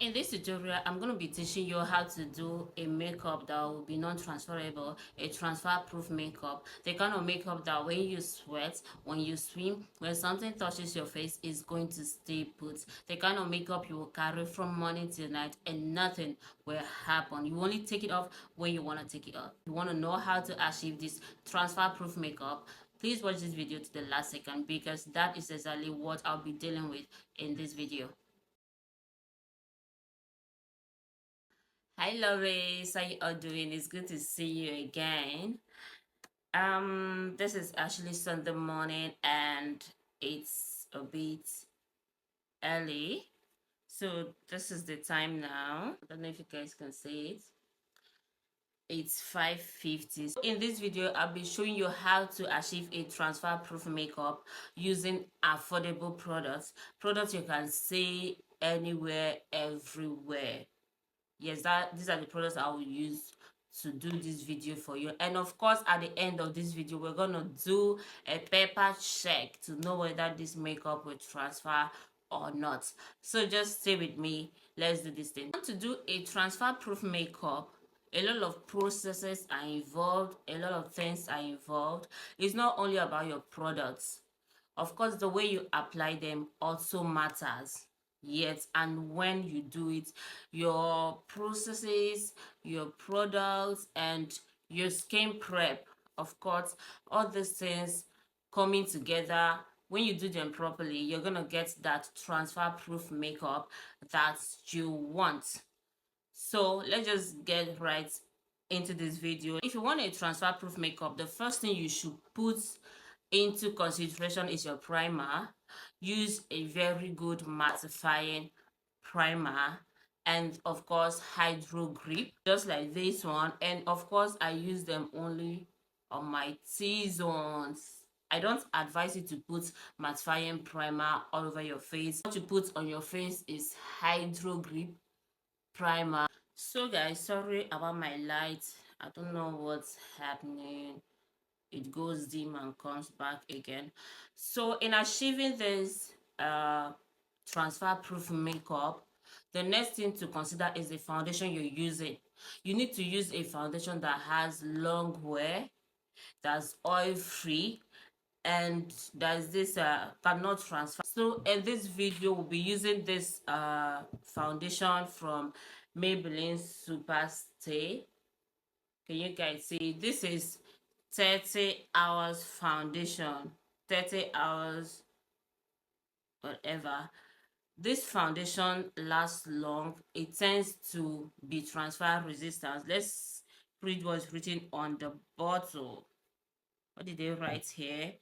In this tutorial, I'm going to be teaching you how to do a makeup that will be non-transferable, a transfer-proof makeup. The kind of makeup that when you sweat, when you swim, when something touches your face, is going to stay put. The kind of makeup you will carry from morning till night and nothing will happen. You only take it off when you want to take it off. You want to know how to achieve this transfer-proof makeup, please watch this video to the last second because that is exactly what I'll be dealing with in this video. Hi Loris, how you all doing? It's good to see you again. This is actually Sunday morning and it's a bit early. So this is the time now. I don't know if you guys can see it. It's 5:50. In this video, I'll be showing you how to achieve a transfer-proof makeup using affordable products. Products you can see anywhere, everywhere. Yes, these are the products I will use to do this video for you. And of course, at the end of this video, we're gonna do a paper check to know whether this makeup will transfer or not. So just stay with me. Let's do this thing. To do a transfer proof makeup, a lot of processes are involved, a lot of things are involved. It's not only about your products. Of course, the way you apply them also matters. Yes, and when you do it, your processes, your products, and your skin prep, of course, all these things coming together, when you do them properly, you're gonna get that transfer proof makeup that you want. So let's just get right into this video. If you want a transfer proof makeup, the first thing you should put into consideration is your primer. Use a very good mattifying primer, and of course hydro grip just like this one. And of course I use them only on my T-zones. I don't advise you to put mattifying primer all over your face. What you put on your face is hydro grip primer. So guys, sorry about my light. I don't know what's happening. It goes dim and comes back again. So in achieving this transfer proof makeup, the next thing to consider is the foundation you're using. You need to use a foundation that has long wear, that's oil free, and there's this cannot transfer. So in this video we'll be using this foundation from Maybelline Superstay. Can you guys see? This is 30 hours foundation, 30 hours whatever. This foundation lasts long. It tends to be transfer resistant. Let's read what's written on the bottle. What did they write here?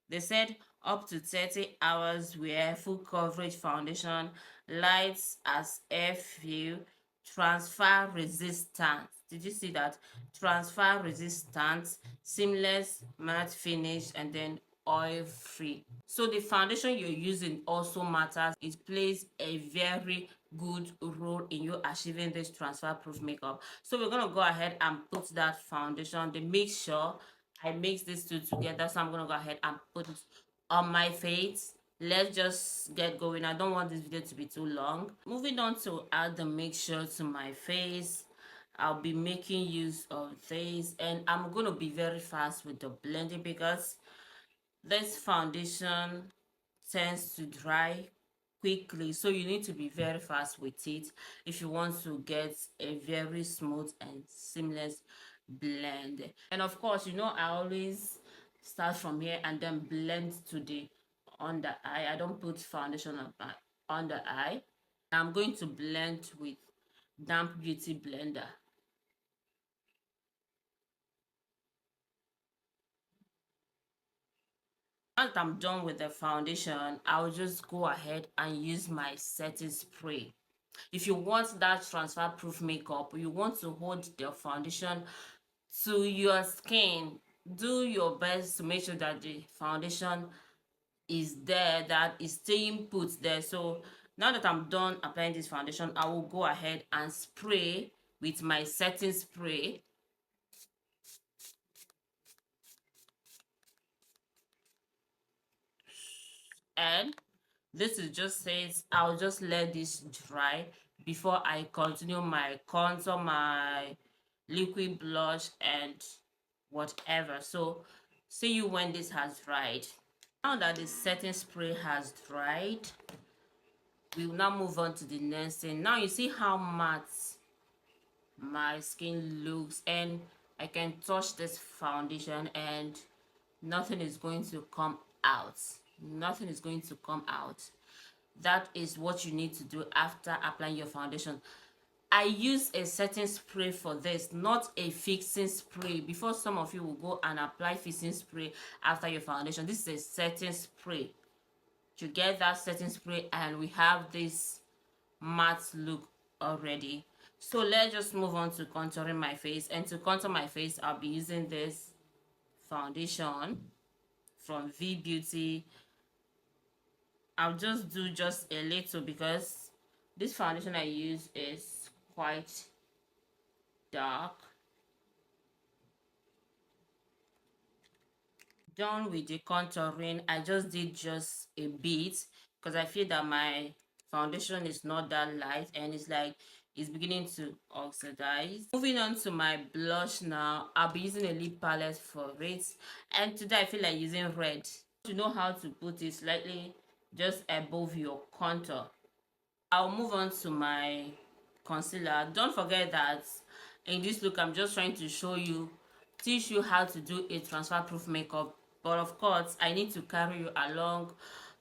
They said up to 30 hours wear, full coverage foundation, lights as air feel, transfer resistant. Did you see that? Transfer resistant, seamless matte finish, and then oil free. So the foundation you're using also matters. It plays a very good role in you achieving this transfer proof makeup. So we're gonna go ahead and put that foundation, the mixture. I mix these two together, so I'm gonna go ahead and put it on my face. Let's just get going. I don't want this video to be too long. Moving on to add the mixture to my face, I'll be making use of this, and I'm gonna be very fast with the blending because this foundation tends to dry quickly, so you need to be very fast with it if you want to get a very smooth and seamless blend. And of course, you know, I always start from here and then blend to the under eye. I don't put foundation on my under eye. I'm going to blend with damp beauty blender. Once I'm done with the foundation, I'll just go ahead and use my setting spray. If you want that transfer proof makeup, you want to hold the foundation to your skin, do your best to make sure that the foundation is there, that is staying put there. So now that I'm done applying this foundation, I will go ahead and spray with my setting spray. And this is just says I'll just let this dry before I continue my contour, my liquid blush and whatever. So see you when this has dried. Now that the setting spray has dried, we will now move on to the next thing. Now you see how matte my skin looks, and I can touch this foundation and nothing is going to come out. Nothing is going to come out. That is what you need to do after applying your foundation. I use a setting spray for this, not a fixing spray. Before some of you will go and apply fixing spray after your foundation, this is a setting spray. You get that setting spray and we have this matte look already. So let's just move on to contouring my face. And to contour my face, I'll be using this foundation from V Beauty. I'll just do just a little because this foundation I use is quite dark. Done with the contouring. I just did just a bit because I feel that my foundation is not that light and it's like it's beginning to oxidize. Moving on to my blush now. I'll be using a lip palette for it, and today I feel like using red. To know how to put it slightly just above your contour. I'll move on to my concealer. Don't forget that in this look I'm just trying to teach you how to do a transfer proof makeup, but of course I need to carry you along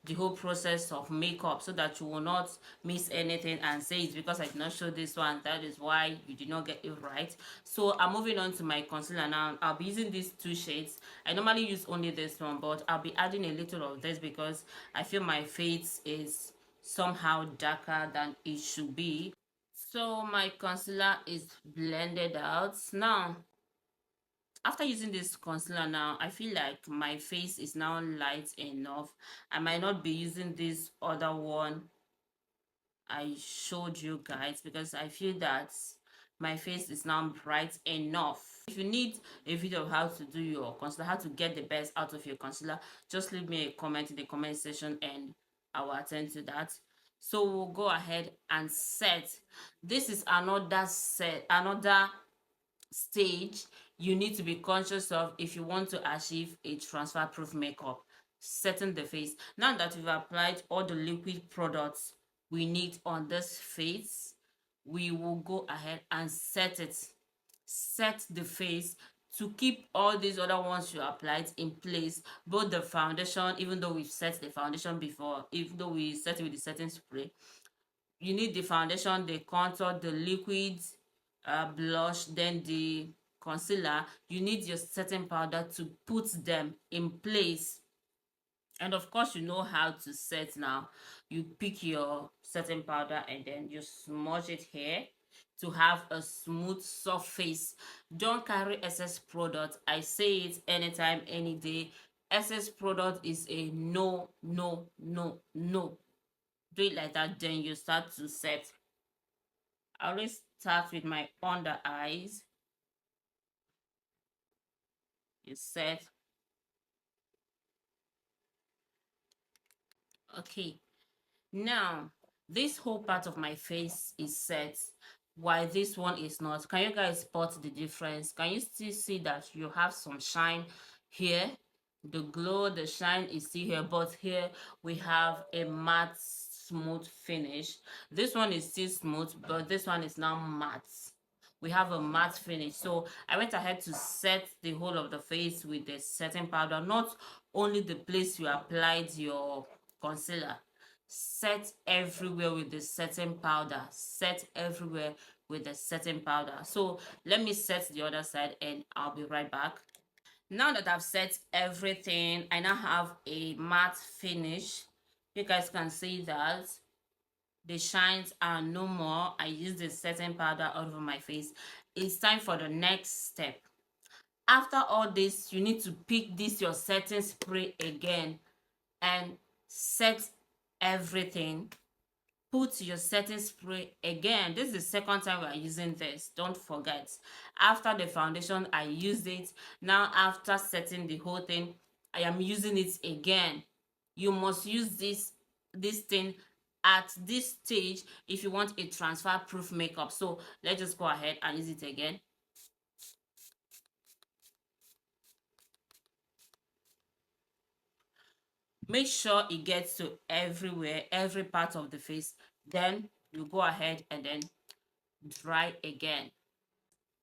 the whole process of makeup so that you will not miss anything and say it's because I did not show this one, that is why you did not get it right. So I'm moving on to my concealer now. I'll be using these two shades. I normally use only this one, but I'll be adding a little of this because I feel my face is somehow darker than it should be. So my concealer is blended out now. After using this concealer now, I feel like my face is now light enough. I might not be using this other one I showed you guys because I feel that my face is now bright enough. If you need a video of how to do your concealer, how to get the best out of your concealer, just leave me a comment in the comment section and I will attend to that. So we'll go ahead and set. This is another stage you need to be conscious of if you want to achieve a transfer proof makeup. Setting the face. Now that we've applied all the liquid products we need on this face, we will go ahead and set the face to keep all these other ones you applied in place. Both the foundation, even though we've set the foundation before, even though we set it with the setting spray, you need the foundation, the contour, the liquids, blush, then the concealer. You need your setting powder to put them in place. And of course, you know how to set now. You pick your setting powder and then you smudge it here to have a smooth surface. Don't carry excess product. I say it anytime, any day. Excess product is a no, no, no, no. Do it like that, then you start to set. I always start with my under eyes. You set. Okay. Now, this whole part of my face is set, while this one is not. Can you guys spot the difference? Can you still see that you have some shine here? The glow, the shine is still here, but here we have a matte smooth finish. This one is still smooth, but this one is now matte. We have a matte finish. So I went ahead to set the whole of the face with the setting powder, not only the place you applied your concealer. Set everywhere with the setting powder. Set everywhere with the setting powder. So let me set the other side and I'll be right back. Now that I've set everything, I now have a matte finish. You guys can see that the shines are no more. I use the setting powder all over my face. It's time for the next step. After all this, you need to pick this your setting spray again and set everything. Put your setting spray again. This is the second time we are using this. Don't forget. After the foundation, I used it. Now after setting the whole thing, I am using it again. You must use this thing at this stage if you want a transfer proof makeup. So let's just go ahead and use it again. Make sure it gets to everywhere, every part of the face. Then you go ahead and then dry again.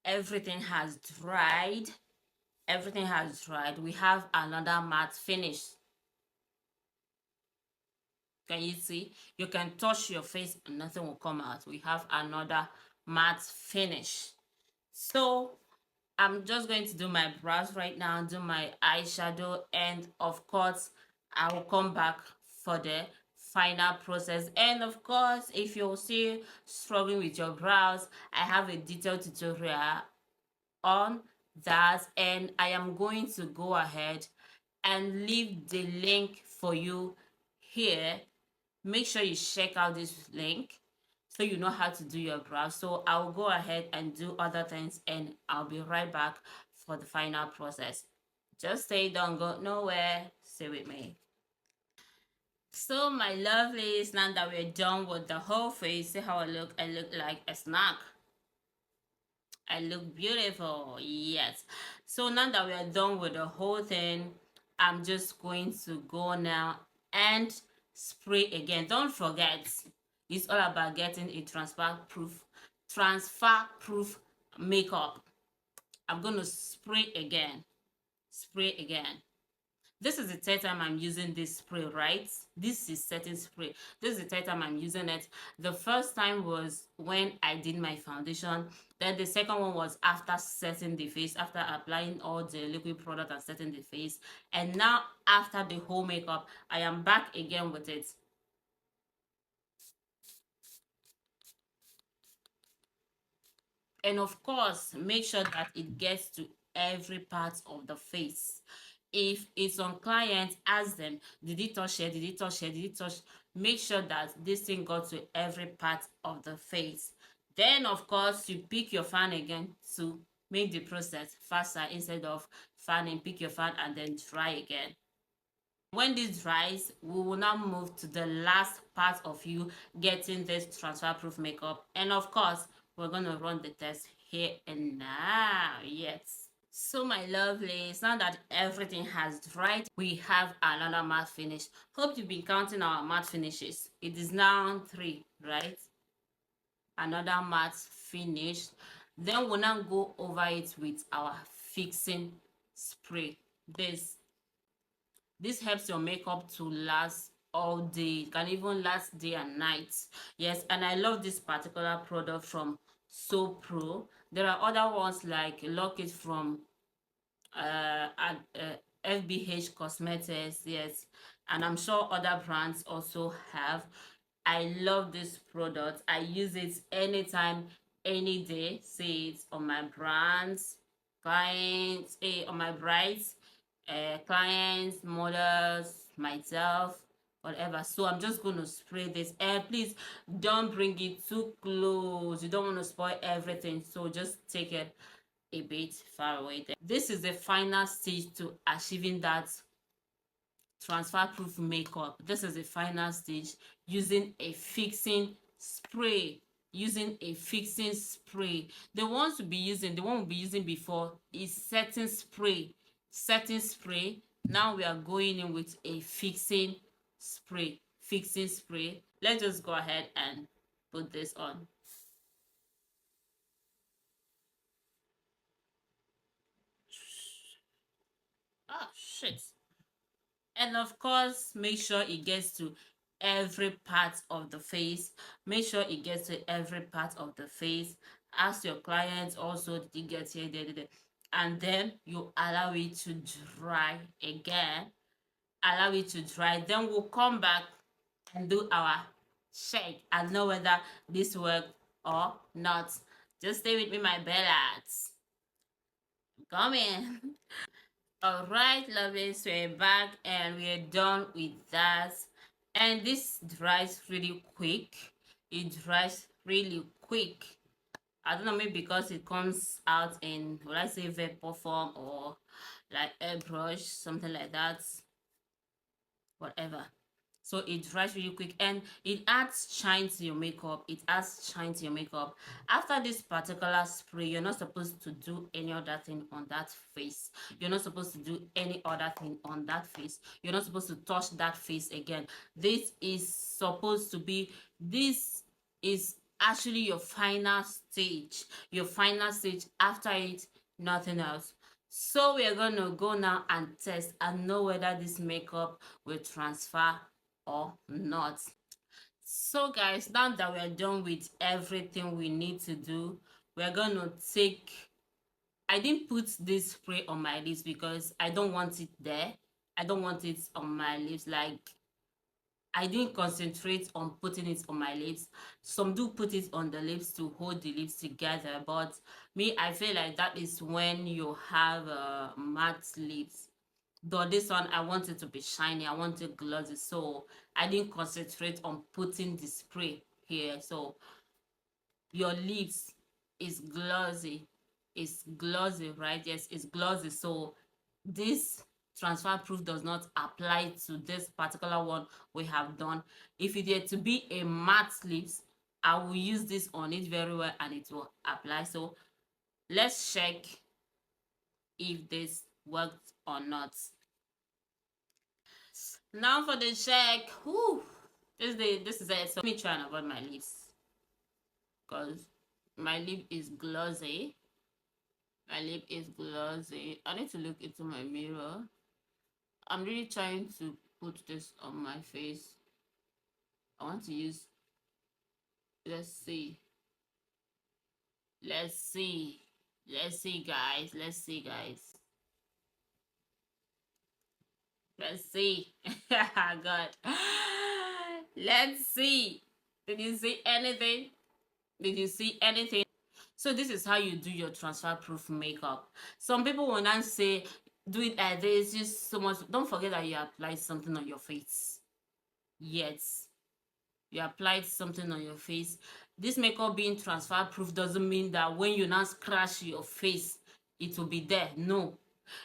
Everything has dried. Everything has dried. We have another matte finish. Can you see? You can touch your face and nothing will come out. We have another matte finish. So I'm just going to do my brows right now, do my eyeshadow, and of course I will come back for the final process. And of course, if you're still struggling with your brows, I have a detailed tutorial on that, and I am going to go ahead and leave the link for you here. Make sure you check out this link so you know how to do your brows. So I'll go ahead and do other things, and I'll be right back for the final process. Just stay, don't go nowhere, stay with me. So my lovelies, now that we're done with the whole face, see how I look? I look like a snack. I look beautiful, yes. So now that we are done with the whole thing, I'm just going to go now and spray again. Don't forget, it's all about getting a transfer proof makeup. I'm going to spray again. Spray again. This is the third time I'm using this spray, right? This is setting spray. This is the third time I'm using it. The first time was when I did my foundation. Then the second one was after setting the face, after applying all the liquid product and setting the face. And now after the whole makeup, I am back again with it. And of course, make sure that it gets to every part of the face. If it's on client, ask them, did it touch here, did it touch here, did it touch? Make sure that this thing got to every part of the face. Then of course, you pick your fan again to make the process faster. Instead of fanning, pick your fan and then dry again. When this dries, we will now move to the last part of you getting this transfer proof makeup. And of course, we're going to run the test here and now. Yes. So my lovelies, now that everything has dried, we have another matte finish. Hope you've been counting our matte finishes. It is now 3, right? Another matte finish. Then we'll now go over it with our fixing spray. This helps your makeup to last all day. It can even last day and night. Yes, and I love this particular product from So Pro. There are other ones like Lock It from FBH Cosmetics, yes, and I'm sure other brands also have. I love this product. I use it anytime, any day. See it on my brands, clients, on my brides, clients, models, myself, whatever. So I'm just going to spray this, and please don't bring it too close. You don't want to spoil everything, so just take it a bit far away there. This is the final stage to achieving that transfer proof makeup. This is the final stage, using a fixing spray. Using a fixing spray. The one we'll be using before is setting spray. Setting spray. Now we are going in with a fixing spray. Fixing spray. Let's just go ahead and put this on. Oh shit. And of course, make sure it gets to every part of the face. Make sure it gets to every part of the face. Ask your clients also, did it get here, there. And then you allow it to dry again. Allow it to dry. Then we'll come back and do our check and know whether this worked or not. Just stay with me, my bellas. Come in. All right, lovelies, we're back and we're done with that. And this dries really quick. It dries really quick. I don't know, maybe because it comes out in, would I say, vapor form or like airbrush, something like that. Whatever. so it dries really quick and it adds shine to your makeup. It adds shine to your makeup. After this particular spray, you're not supposed to do any other thing on that face. You're not supposed to do any other thing on that face. You're not supposed to touch that face again. This is supposed to be, this is actually your final stage. Your final stage. After it, nothing else. So we're gonna go now and test and know whether this makeup will transfer or not. So guys, now that we're done with everything we need to do, we're gonna take, I didn't put this spray on my lips because I don't want it there. I don't want it on my lips. Like, I didn't concentrate on putting it on my lips. Some do put it on the lips to hold the lips together, but me, I feel like that is when you have matte lips. Though this one, I want it to be shiny, I want it glossy, so I didn't concentrate on putting the spray here. So your lips is glossy, right? Yes, it's glossy. So this transfer proof does not apply to this particular one we have done. If it were to be a matte lips, I will use this on it very well and it will apply. So let's check if this worked or not. Now for the check. Whew, this is it. So let me try and avoid my lips because my lip is glossy. My lip is glossy. I need to look into my mirror. I'm really trying to put this on my face. I want to use, let's see. Let's see. Let's see, guys. Let's see, guys. Let's see. God. Let's see. Did you see anything? Did you see anything? So this is how you do your transfer proof makeup. Some people will not say do it like this, just so much. Don't forget that you applied something on your face. Yes, you applied something on your face. This makeup being transfer proof doesn't mean that when you now scratch your face, it will be there. No,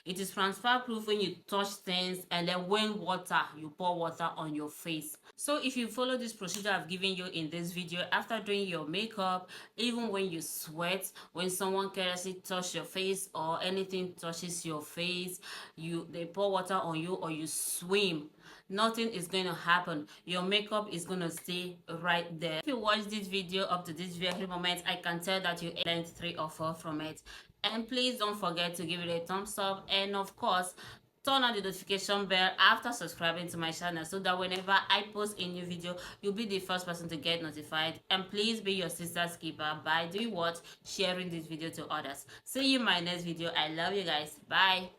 it is transfer proof when you touch things and then when you pour water on your face. So if you follow this procedure I've given you in this video, after doing your makeup, even when you sweat, when someone carelessly touch your face or anything touches your face, they pour water on you or you swim, nothing is going to happen. Your makeup is going to stay right there. If you watch this video up to this very moment, I can tell that you learned 3 or 4 from it. And please don't forget to give it a thumbs up, and of course turn on the notification bell after subscribing to my channel so that whenever I post a new video, you'll be the first person to get notified. And please be your sister's keeper by doing what? Sharing this video to others. See you in my next video. I love you guys. Bye.